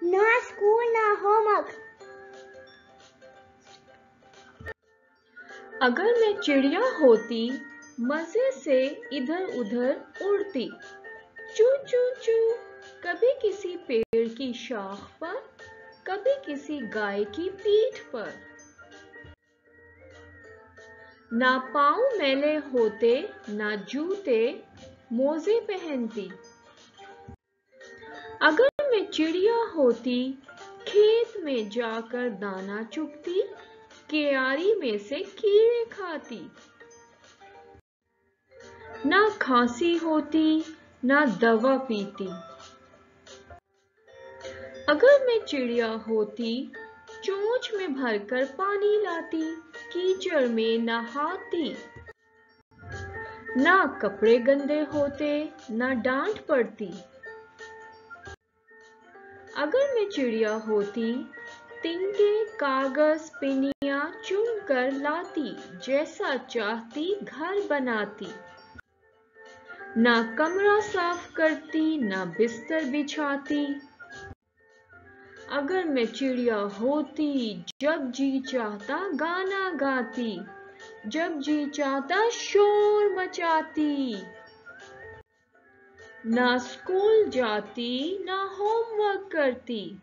ना स्कूल ना होमवर्क। अगर मैं चिड़िया होती, मजे से इधर उधर उड़ती, चू चू चू, कभी किसी पेड़ की शाख पर, कभी किसी गाय की पीठ पर। ना पाँव मैले होते, ना जूते मोजे पहनती। अगर मैं चिड़िया होती, खेत में जाकर दाना चुगती, क्यारी में से कीड़े खाती। ना खांसी होती, ना दवा पीती। अगर मैं चिड़िया होती, चोंच में भरकर पानी लाती, कीचड़ में नहाती। ना कपड़े गंदे होते, ना डांट पड़ती। अगर मैं चिड़िया होती, तिनके कागज पिनिया चुन कर लाती, जैसा चाहती घर बनाती। ना कमरा साफ करती, ना बिस्तर बिछाती। अगर मैं चिड़िया होती, जब जी चाहता गाना गाती, जब जी चाहता शोर मचाती। ना स्कूल जाती, ना होमवर्क करती,